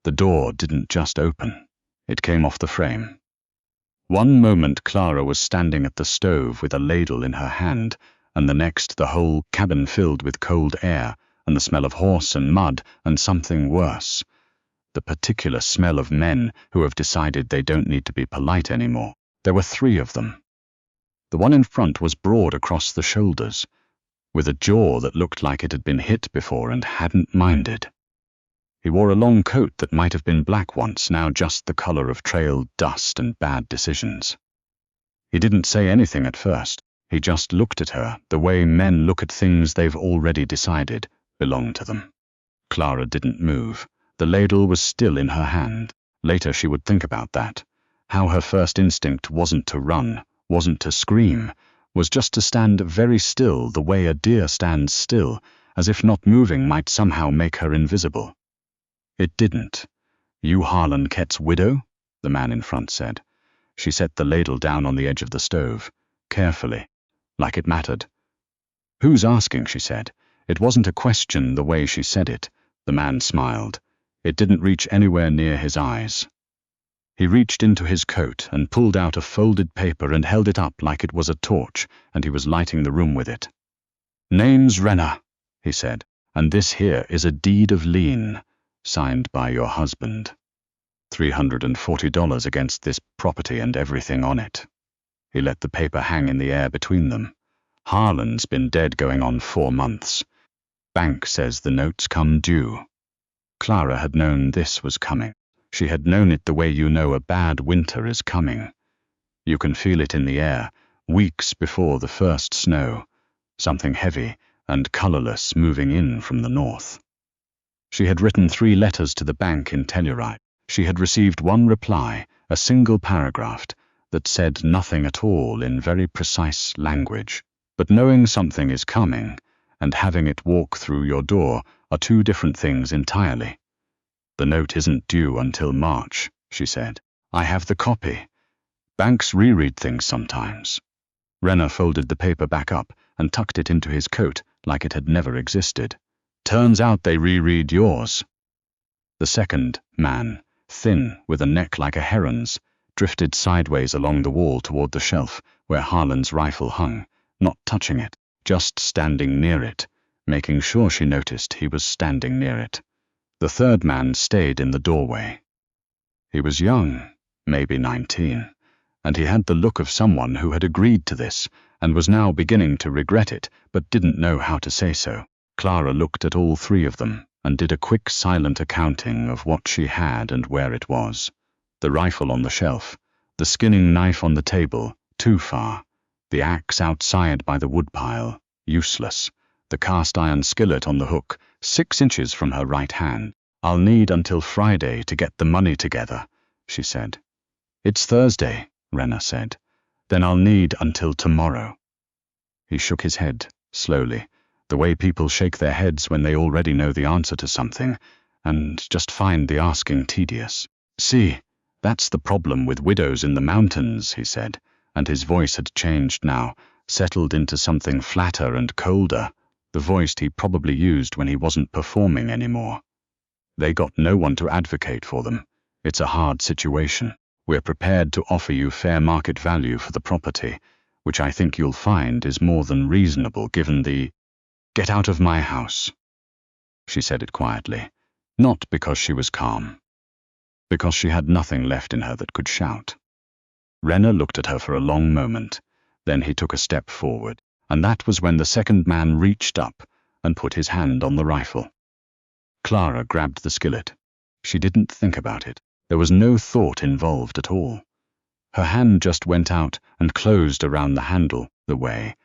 The door didn't just open. It came off the frame. One moment Clara was standing at the stove with a ladle in her hand, and the next the whole cabin filled with cold air and the smell of horse and mud and something worse. The particular smell of men who have decided they don't need to be polite anymore. There were 3 of them. The one in front was broad across the shoulders, with a jaw that looked like it had been hit before and hadn't minded. He wore a long coat that might have been black once, now just the color of trailed dust and bad decisions. He didn't say anything at first. He just looked at her, the way men look at things they've already decided belong to them. Clara didn't move. The ladle was still in her hand. Later she would think about that. How her first instinct wasn't to run, wasn't to scream, was just to stand very still the way a deer stands still, as if not moving might somehow make her invisible. It didn't. "You Clara Kett's widow?" the man in front said. She set the ladle down on the edge of the stove, carefully, like it mattered. "Who's asking?" she said. It wasn't a question the way she said it. The man smiled. It didn't reach anywhere near his eyes. He reached into his coat and pulled out a folded paper and held it up like it was a torch, and he was lighting the room with it. "Name's Renner," he said, "and this here is a deed of lien, signed by your husband. $340 against this property and everything on it." He let the paper hang in the air between them. "Harlan's been dead going on 4 months. Bank says the notes come due." Clara had known this was coming. She had known it the way you know a bad winter is coming. You can feel it in the air, weeks before the first snow, something heavy and colorless moving in from the north. She had written 3 letters to the bank in Telluride. She had received 1 reply, a single paragraph, that said nothing at all in very precise language. But knowing something is coming and having it walk through your door are 2 different things entirely. "The note isn't due until March," she said. "I have the copy. Banks reread things sometimes." Renner folded the paper back up and tucked it into his coat like it had never existed. "Turns out they reread yours." The second man, thin, with a neck like a heron's, drifted sideways along the wall toward the shelf where Harlan's rifle hung, not touching it, just standing near it, making sure she noticed he was standing near it. The third man stayed in the doorway. He was young, maybe 19, and he had the look of someone who had agreed to this and was now beginning to regret it, but didn't know how to say so. Clara looked at all 3 of them and did a quick silent accounting of what she had and where it was. The rifle on the shelf, the skinning knife on the table, too far, the axe outside by the woodpile, useless, the cast-iron skillet on the hook, 6 inches from her right hand. "I'll need until Friday to get the money together," she said. "It's Thursday," Renner said. "Then I'll need until tomorrow." He shook his head, slowly, the way people shake their heads when they already know the answer to something, and just find the asking tedious. "See, that's the problem with widows in the mountains," he said, and his voice had changed now, settled into something flatter and colder, the voice he probably used when he wasn't performing anymore. "They got no one to advocate for them. It's a hard situation. We're prepared to offer you fair market value for the property, which I think you'll find is more than reasonable given the—" "Get out of my house," she said it quietly, not because she was calm, because she had nothing left in her that could shout. Renner looked at her for a long moment, then he took a step forward, and that was when the second man reached up and put his hand on the rifle. Clara grabbed the skillet. She didn't think about it. There was no thought involved at all. Her hand just went out and closed around the handle, the way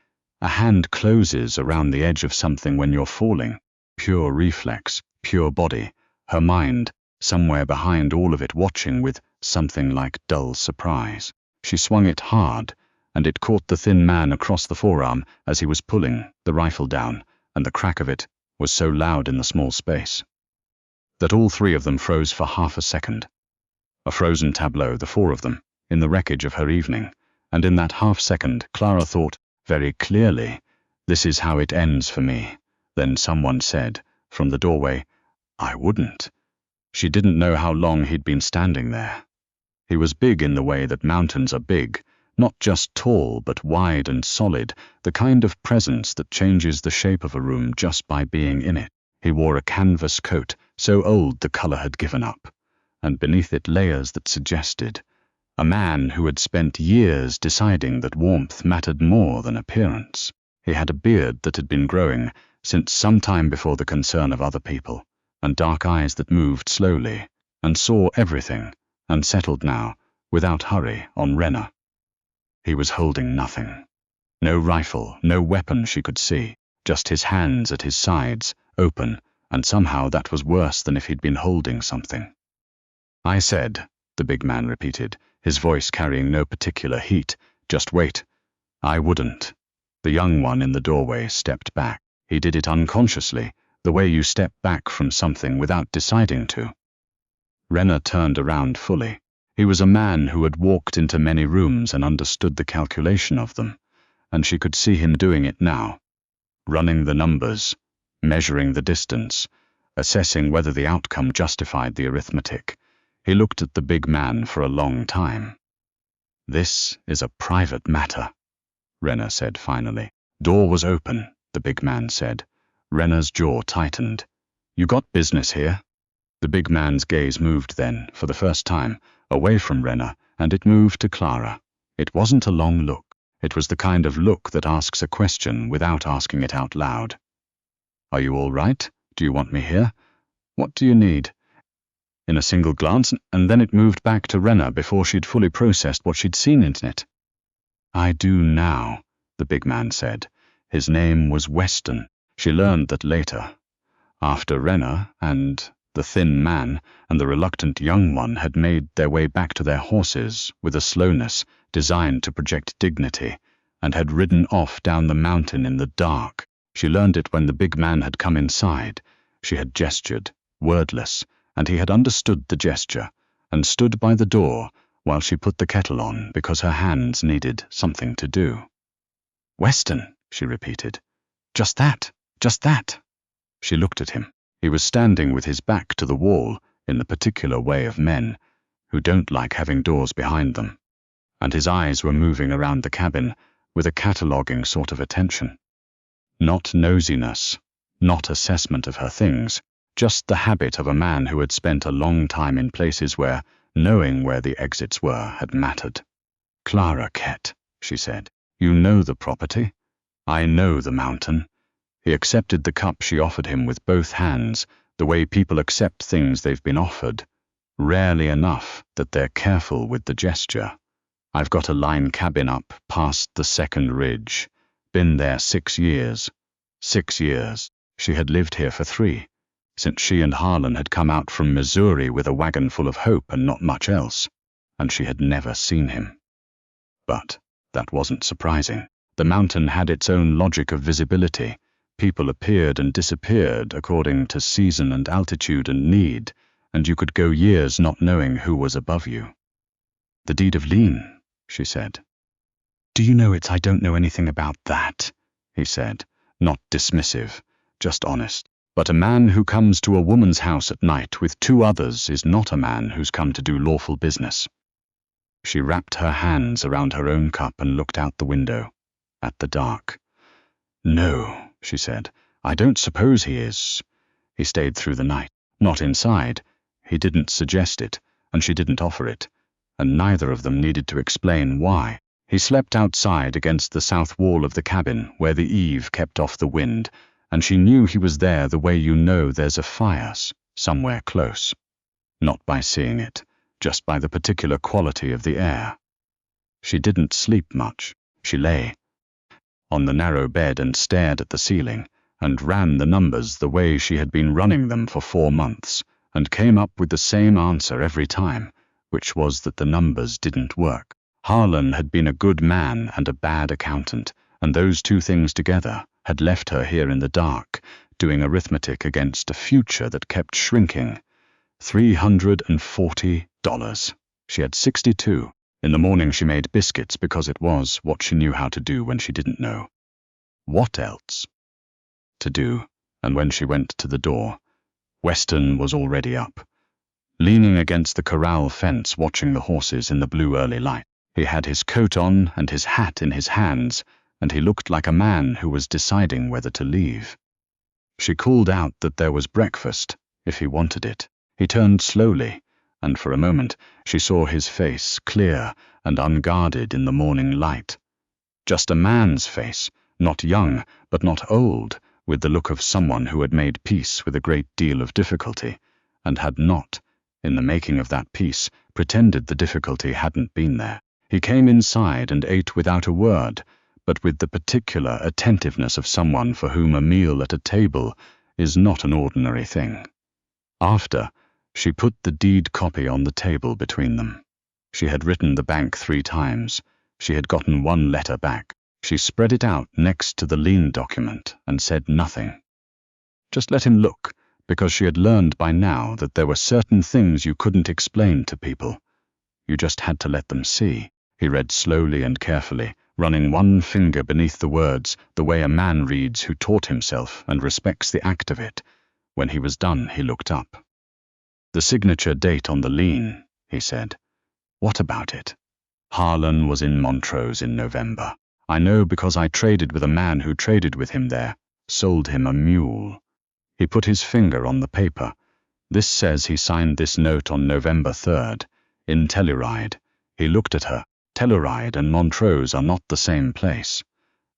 a hand closes around the edge of something when you're falling. Pure reflex, pure body, her mind, somewhere behind all of it watching with something like dull surprise. She swung it hard, and it caught the thin man across the forearm as he was pulling the rifle down, and the crack of it was so loud in the small space that all 3 of them froze for half a second. A frozen tableau, the 4 of them, in the wreckage of her evening, and in that half-second Clara thought, very clearly, "This is how it ends for me." Then someone said, from the doorway, "I wouldn't." She didn't know how long he'd been standing there. He was big in the way that mountains are big, not just tall but wide and solid, the kind of presence that changes the shape of a room just by being in it. He wore a canvas coat, so old the color had given up, and beneath it layers that suggested a man who had spent years deciding that warmth mattered more than appearance. He had a beard that had been growing since some time before the concern of other people, and dark eyes that moved slowly, and saw everything, and settled now, without hurry, on Rena. He was holding nothing. No rifle, no weapon she could see, just his hands at his sides, open, and somehow that was worse than if he'd been holding something. "I said," the big man repeated, his voice carrying no particular heat, "just wait." "I wouldn't." The young one in the doorway stepped back. He did it unconsciously, the way you step back from something without deciding to. Rena turned around fully. He was a man who had walked into many rooms and understood the calculation of them, and she could see him doing it now, running the numbers, measuring the distance, assessing whether the outcome justified the arithmetic. He looked at the big man for a long time. "This is a private matter," Rena said finally. "Door was open," the big man said. Rena's jaw tightened. "You got business here?" The big man's gaze moved then, for the first time, away from Rena, and it moved to Clara. It wasn't a long look. It was the kind of look that asks a question without asking it out loud. "Are you all right? Do you want me here? What do you need?" In a single glance, and then it moved back to Rena before she'd fully processed what she'd seen in it. "I do now," the big man said. His name was Weston. She learned that later, after Rena and the thin man and the reluctant young one had made their way back to their horses with a slowness designed to project dignity, and had ridden off down the mountain in the dark. She learned it when the big man had come inside. She had gestured, wordless, and he had understood the gesture, and stood by the door while she put the kettle on because her hands needed something to do. "Weston," she repeated. "Just that, just that." She looked at him. He was standing with his back to the wall in the particular way of men who don't like having doors behind them, and his eyes were moving around the cabin with a cataloguing sort of attention. Not nosiness, not assessment of her things, just the habit of a man who had spent a long time in places where knowing where the exits were had mattered. "Clara Kett," she said, "you know the property? I know the mountain." He accepted the cup she offered him with both hands, the way people accept things they've been offered, rarely enough that they're careful with the gesture. "I've got a line cabin up past the second ridge. Been there 6 years. 6 years. She had lived here for 3, since she and Harlan had come out from Missouri with a wagon full of hope and not much else, and she had never seen him. But that wasn't surprising. The mountain had its own logic of visibility. People appeared and disappeared according to season and altitude and need, and you could go years not knowing who was above you. "The deed of lien," she said. "Do you know I don't know anything about that," he said, not dismissive, just honest. "But a man who comes to a woman's house at night with 2 others is not a man who's come to do lawful business." She wrapped her hands around her own cup and looked out the window, at the dark. "No," she said, "I don't suppose he is." He stayed through the night. Not inside. He didn't suggest it, and she didn't offer it, and neither of them needed to explain why. He slept outside against the south wall of the cabin where the eave kept off the wind, and she knew he was there the way you know there's a fire somewhere close. Not by seeing it, just by the particular quality of the air. She didn't sleep much. She lay on the narrow bed and stared at the ceiling, and ran the numbers the way she had been running them for 4 months, and came up with the same answer every time, which was that the numbers didn't work. Harlan had been a good man and a bad accountant, and those 2 things together had left her here in the dark, doing arithmetic against a future that kept shrinking. $340. She had 62. In the morning she made biscuits because it was what she knew how to do when she didn't know what else to do, and when she went to the door, Weston was already up, leaning against the corral fence watching the horses in the blue early light. He had his coat on and his hat in his hands, and he looked like a man who was deciding whether to leave. She called out that there was breakfast, if he wanted it. He turned slowly, and for a moment she saw his face clear and unguarded in the morning light. Just a man's face, not young, but not old, with the look of someone who had made peace with a great deal of difficulty, and had not, in the making of that peace, pretended the difficulty hadn't been there. He came inside and ate without a word, but with the particular attentiveness of someone for whom a meal at a table is not an ordinary thing. After, she put the deed copy on the table between them. She had written the bank 3 times. She had gotten 1 letter back. She spread it out next to the lien document and said nothing. Just let him look, because she had learned by now that there were certain things you couldn't explain to people. You just had to let them see. He read slowly and carefully, running 1 finger beneath the words the way a man reads who taught himself and respects the act of it. When he was done, he looked up. "The signature date on the lien," he said. "What about it?" "Harlan was in Montrose in November. I know because I traded with a man who traded with him there, sold him a mule." He put his finger on the paper. "This says he signed this note on November 3rd, in Telluride." He looked at her. Telluride and Montrose are not the same place.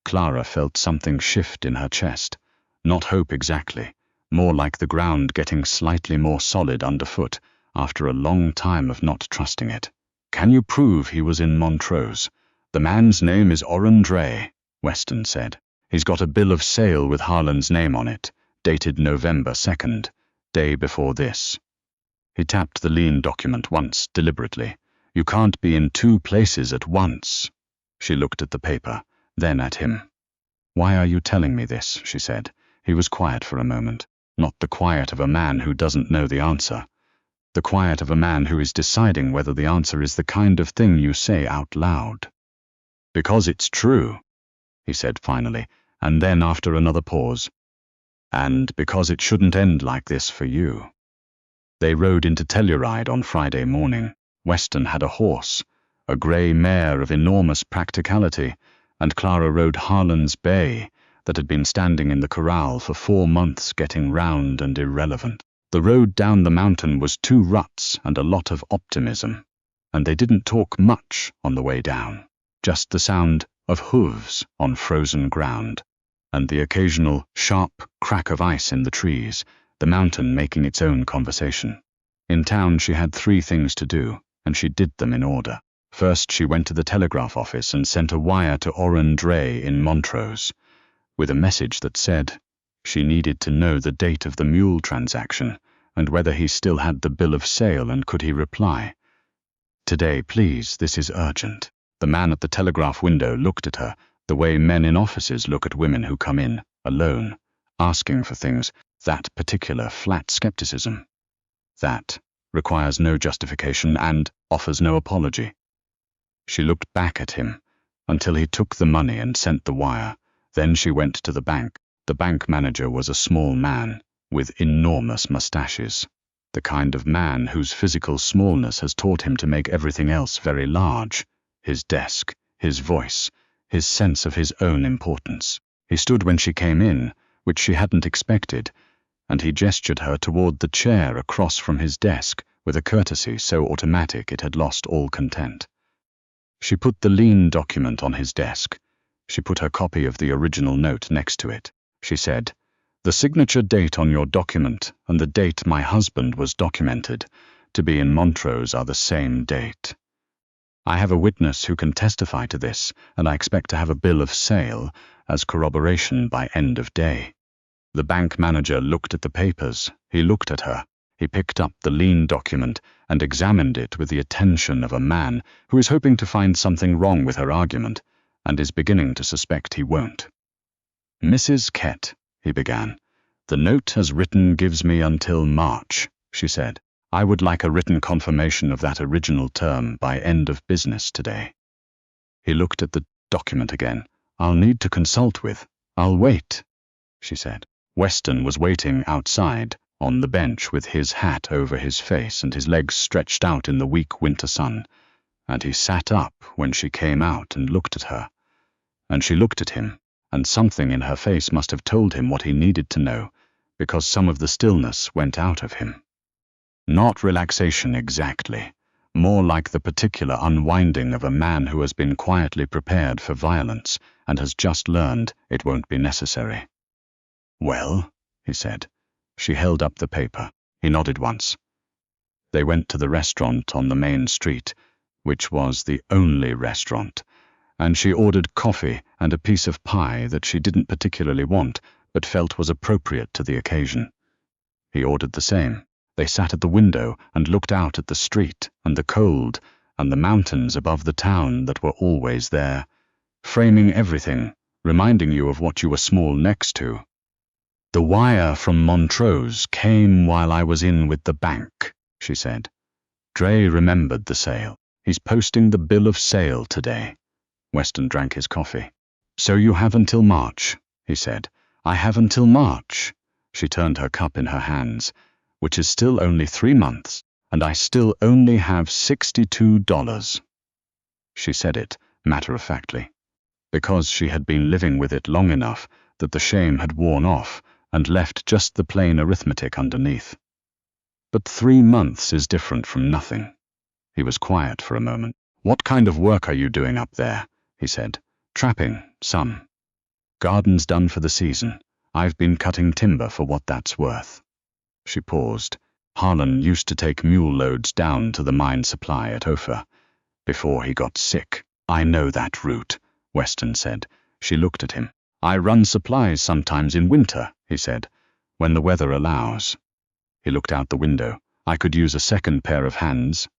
Clara felt something shift in her chest. Not hope exactly, more like the ground getting slightly more solid underfoot after a long time of not trusting it. "Can you prove he was in Montrose?" "The man's name is Orendre," Weston said. "He's got a bill of sale with Harlan's name on it, dated November 2nd, day before this." He tapped the lien document once, deliberately. "You can't be in 2 places at once." She looked at the paper, then at him. "Why are you telling me this?" she said. He was quiet for a moment, not the quiet of a man who doesn't know the answer. The quiet of a man who is deciding whether the answer is the kind of thing you say out loud. "Because it's true," he said finally, and then after another pause, "and because it shouldn't end like this for you." They rode into Telluride on Friday morning. Weston had a horse, a grey mare of enormous practicality, and Clara rode Harlan's bay that had been standing in the corral for 4 months getting round and irrelevant. The road down the mountain was 2 ruts and a lot of optimism, and they didn't talk much on the way down, just the sound of hooves on frozen ground, and the occasional sharp crack of ice in the trees, the mountain making its own conversation. In town she had 3 things to do, and she did them in order. First, she went to the telegraph office and sent a wire to Orendre in Montrose, with a message that said she needed to know the date of the mule transaction and whether he still had the bill of sale and could he reply. "Today, please, this is urgent." The man at the telegraph window looked at her the way men in offices look at women who come in, alone, asking for things, that particular flat skepticism. That requires no justification and offers no apology. She looked back at him until he took the money and sent the wire. Then she went to the bank. The bank manager was a small man with enormous mustaches, the kind of man whose physical smallness has taught him to make everything else very large. His desk, his voice, his sense of his own importance. He stood when she came in, which she hadn't expected, and he gestured her toward the chair across from his desk with a courtesy so automatic it had lost all content. She put the lien document on his desk. She put her copy of the original note next to it. She said, "The signature date on your document and the date my husband was documented to be in Montrose are the same date. I have a witness who can testify to this, and I expect to have a bill of sale as corroboration by end of day." The bank manager looked at the papers. He looked at her. He picked up the lien document and examined it with the attention of a man who is hoping to find something wrong with her argument and is beginning to suspect he won't. "Mrs. Kett," he began, "the note as written gives me until March," she said. "I would like a written confirmation of that original term by end of business today." He looked at the document again. "I'll need to consult with. I'll wait," she said. Weston was waiting outside, on the bench with his hat over his face and his legs stretched out in the weak winter sun, and he sat up when she came out and looked at her. And she looked at him, and something in her face must have told him what he needed to know, because some of the stillness went out of him. Not relaxation exactly, more like the particular unwinding of a man who has been quietly prepared for violence and has just learned it won't be necessary. "Well," he said. She held up the paper. He nodded once. They went to the restaurant on the main street, which was the only restaurant, and she ordered coffee and a piece of pie that she didn't particularly want, but felt was appropriate to the occasion. He ordered the same. They sat at the window and looked out at the street and the cold and the mountains above the town that were always there, framing everything, reminding you of what you were small next to. "The wire from Montrose came while I was in with the bank," she said. "Dre remembered the sale. He's posting the bill of sale today." Weston drank his coffee. "So you have until March," he said. "I have until March." She turned her cup in her hands. "Which is still only 3 months, and I still only have $62. She said it matter-of-factly, because she had been living with it long enough that the shame had worn off and left just the plain arithmetic underneath. But 3 months is different from nothing. He was quiet for a moment. "What kind of work are you doing up there?" he said. "Trapping, some. Garden's done for the season. I've been cutting timber for what that's worth." She paused. "Harlan used to take mule loads down to the mine supply at Ophir, before he got sick." "I know that route," Weston said. She looked at him. "I run supplies sometimes in winter," he said, "when the weather allows." He looked out the window. "I could use a second pair of hands."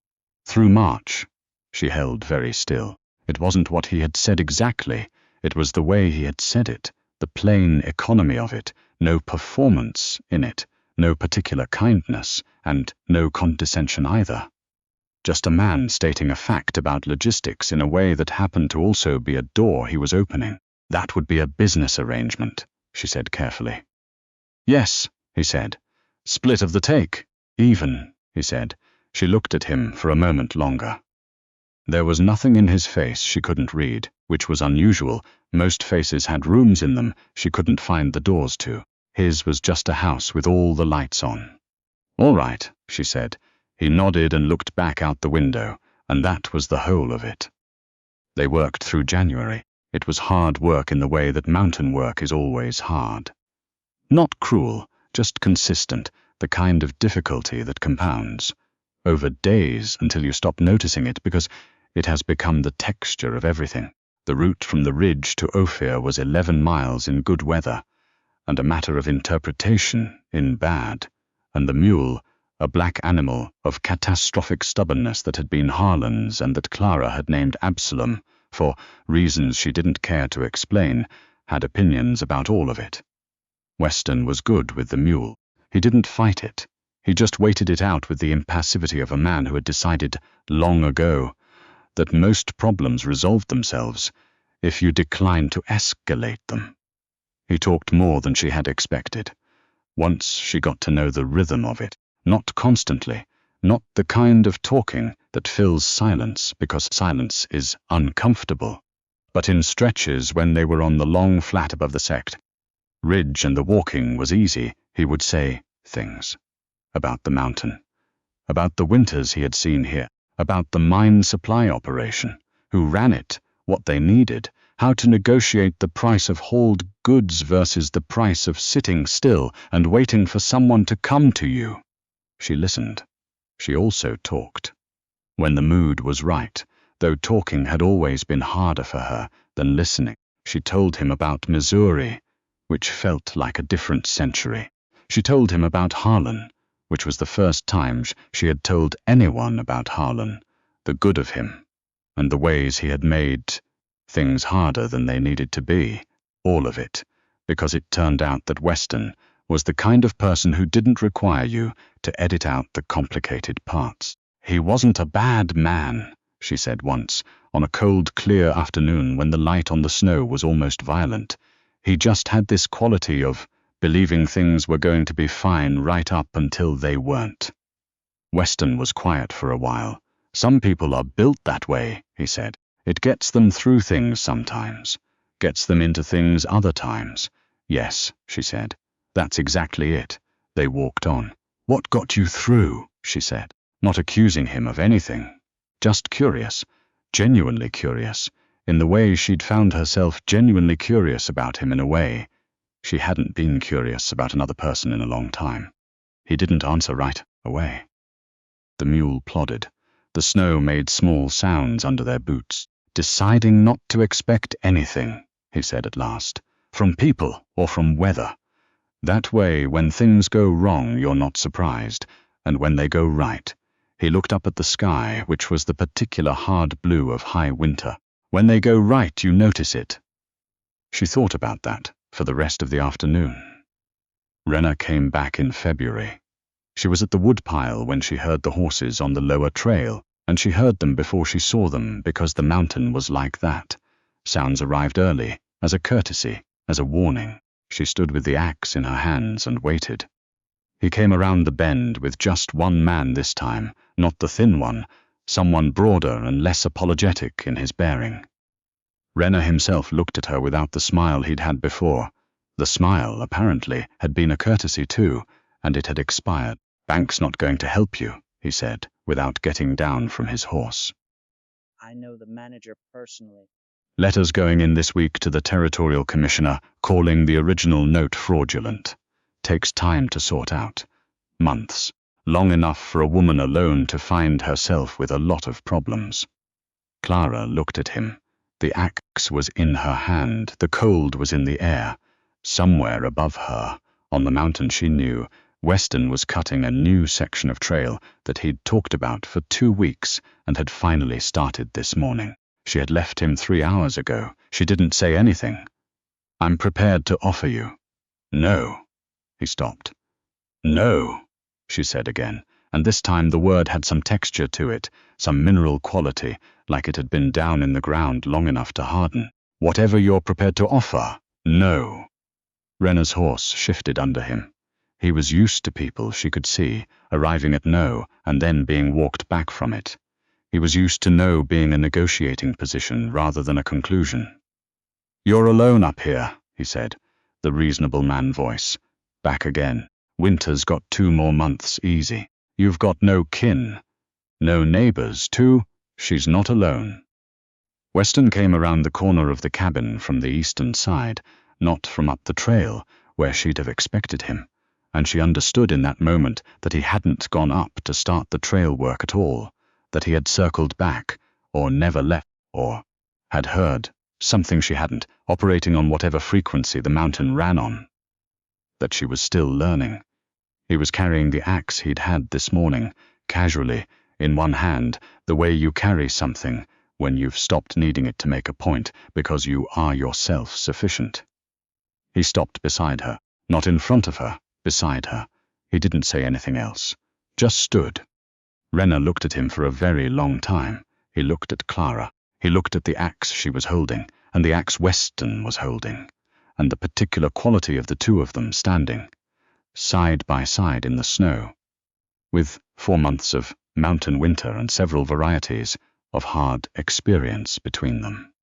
"Through March." She held very still. It wasn't what he had said exactly. It was the way he had said it, the plain economy of it, no performance in it, no particular kindness, and no condescension either. Just a man stating a fact about logistics in a way that happened to also be a door he was opening. "That would be a business arrangement," she said carefully. "Yes," he said. "Split of the take." "Even," he said. She looked at him for a moment longer. There was nothing in his face she couldn't read, which was unusual. Most faces had rooms in them she couldn't find the doors to. His was just a house with all the lights on. "All right," she said. He nodded and looked back out the window, and that was the whole of it. They worked through January. It was hard work in the way that mountain work is always hard. Not cruel, just consistent, the kind of difficulty that compounds. Over days until you stop noticing it because it has become the texture of everything. The route from the ridge to Ophir was 11 miles in good weather, and a matter of interpretation in bad, and the mule, a black animal of catastrophic stubbornness that had been Harlan's and that Clara had named Absalom, for reasons she didn't care to explain, had opinions about all of it. Weston was good with the mule. He didn't fight it. He just waited it out with the impassivity of a man who had decided long ago that most problems resolved themselves if you declined to escalate them. He talked more than she had expected. Once she got to know the rhythm of it, not constantly, not the kind of talking that fills silence because silence is uncomfortable, but in stretches when they were on the long flat above the sect ridge and the walking was easy, he would say things. About the mountain, about the winters he had seen here, about the mine supply operation, who ran it, what they needed, how to negotiate the price of hauled goods versus the price of sitting still and waiting for someone to come to you. She listened. She also talked. When the mood was right, though talking had always been harder for her than listening, she told him about Missouri, which felt like a different century. She told him about Harlan, which was the first time she had told anyone about Harlan, the good of him, and the ways he had made things harder than they needed to be, all of it, because it turned out that Weston was the kind of person who didn't require you to edit out the complicated parts. "He wasn't a bad man," she said once, on a cold, clear afternoon when the light on the snow was almost violent. "He just had this quality of believing things were going to be fine right up until they weren't. Weston was quiet for a while. Some people are built that way, he said. It gets them through things sometimes, gets them into things other times. Yes, she said. That's exactly it. They walked on. What got you through? She said, not accusing him of anything. Just curious, genuinely curious, in the way she'd found herself genuinely curious about him in a way. She hadn't been curious about another person in a long time. He didn't answer right away. The mule plodded. The snow made small sounds under their boots. Deciding not to expect anything, he said at last, from people or from weather. That way, when things go wrong, you're not surprised, and when they go right. He looked up at the sky, which was the particular hard blue of high winter. When they go right, you notice it. She thought about that for the rest of the afternoon. Rena came back in February. She was at the woodpile when she heard the horses on the lower trail, and she heard them before she saw them because the mountain was like that. Sounds arrived early, as a courtesy, as a warning. She stood with the axe in her hands and waited. He came around the bend with just one man this time, not the thin one, someone broader and less apologetic in his bearing. Rena himself looked at her without the smile he'd had before. The smile, apparently, had been a courtesy too, and it had expired. Bank's not going to help you, he said, without getting down from his horse. I know the manager personally. Letters going in this week to the territorial commissioner calling the original note fraudulent. Takes time to sort out. Months. Long enough for a woman alone to find herself with a lot of problems. Clara looked at him. The axe was in her hand. The cold was in the air. Somewhere above her, on the mountain she knew, Weston was cutting a new section of trail that he'd talked about for 2 weeks and had finally started this morning. She had left him 3 hours ago. She didn't say anything. I'm prepared to offer you. No. He stopped. No, she said again, and this time the word had some texture to it, some mineral quality, like it had been down in the ground long enough to harden. Whatever you're prepared to offer, no. Rena's horse shifted under him. He was used to people, she could see, arriving at no and then being walked back from it. He was used to no being a negotiating position rather than a conclusion. You're alone up here, he said, the reasonable man voice. Back again. Winter's got 2 more months easy. You've got no kin. No neighbors, too. She's not alone. Weston came around the corner of the cabin from the eastern side, not from up the trail, where she'd have expected him, and she understood in that moment that he hadn't gone up to start the trail work at all, that he had circled back, or never left, or had heard, something she hadn't, operating on whatever frequency the mountain ran on. That she was still learning. He was carrying the axe he'd had this morning, casually, in one hand, the way you carry something when you've stopped needing it to make a point because you are yourself sufficient. He stopped beside her, not in front of her, beside her. He didn't say anything else, just stood. Rena looked at him for a very long time. He looked at Clara. He looked at the axe she was holding, and the axe Weston was holding, and the particular quality of the two of them standing, side by side in the snow, with 4 months of mountain winter and several varieties of hard experience between them.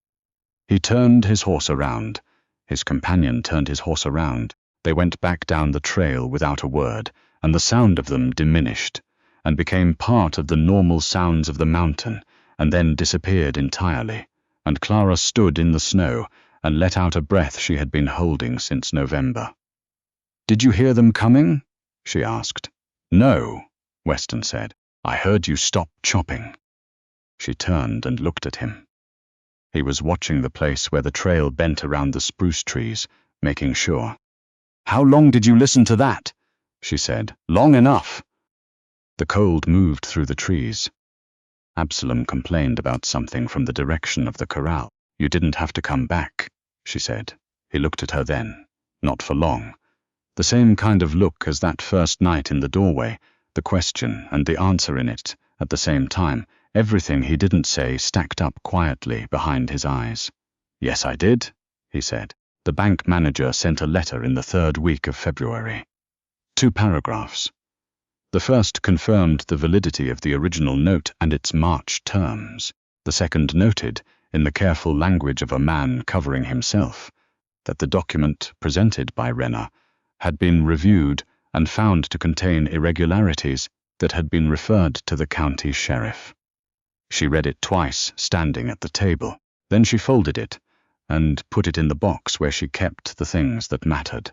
He turned his horse around. His companion turned his horse around. They went back down the trail without a word, and the sound of them diminished, and became part of the normal sounds of the mountain, and then disappeared entirely, and Clara stood in the snow and let out a breath she had been holding since November. Did you hear them coming? She asked. No, Weston said. I heard you stop chopping. She turned and looked at him. He was watching the place where the trail bent around the spruce trees, making sure. How long did you listen to that? She said. Long enough. The cold moved through the trees. Absalom complained about something from the direction of the corral. You didn't have to come back, she said. He looked at her then. Not for long. The same kind of look as that first night in the doorway, the question and the answer in it, at the same time, everything he didn't say stacked up quietly behind his eyes. Yes, I did, he said. The bank manager sent a letter in the 3rd week of February. 2 paragraphs. The first confirmed the validity of the original note and its March terms. The second noted, in the careful language of a man covering himself, that the document presented by Renner had been reviewed and found to contain irregularities that had been referred to the county sheriff. She read it twice, standing at the table. Then she folded it and put it in the box where she kept the things that mattered.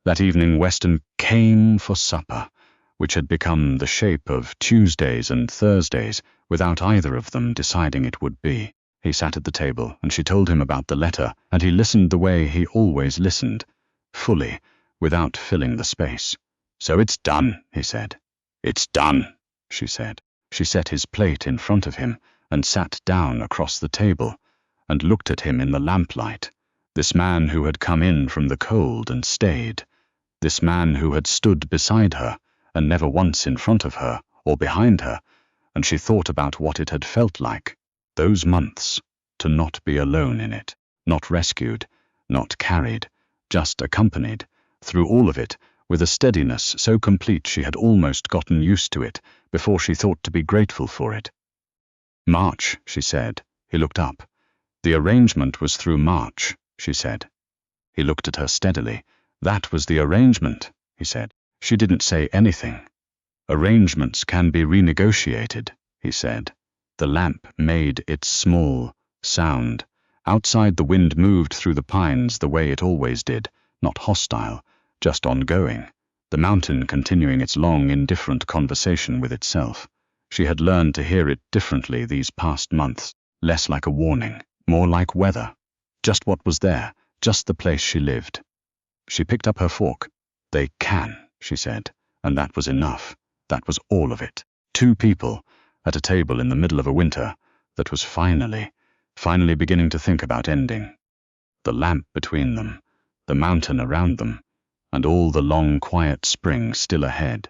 That evening Weston came for supper, which had become the shape of Tuesdays and Thursdays without either of them deciding it would be. He sat at the table, and she told him about the letter, and he listened the way he always listened, fully, without filling the space. "So it's done," he said. "It's done," she said. She set his plate in front of him and sat down across the table and looked at him in the lamplight, this man who had come in from the cold and stayed, this man who had stood beside her and never once in front of her or behind her, and she thought about what it had felt like, those months, to not be alone in it, not rescued, not carried, just accompanied, through all of it, with a steadiness so complete she had almost gotten used to it before she thought to be grateful for it. "March," she said. He looked up. "The arrangement was through March," she said. He looked at her steadily. "That was the arrangement," he said. She didn't say anything. "Arrangements can be renegotiated," he said. The lamp made its small sound. Outside, the wind moved through the pines the way it always did, not hostile, just ongoing, the mountain continuing its long, indifferent conversation with itself. She had learned to hear it differently these past months, less like a warning, more like weather. Just what was there, just the place she lived. She picked up her fork. "They can," she said, and that was enough. That was all of it. 2 people, at a table in the middle of a winter that was finally beginning to think about ending. The lamp between them, the mountain around them, and all the long, quiet spring still ahead.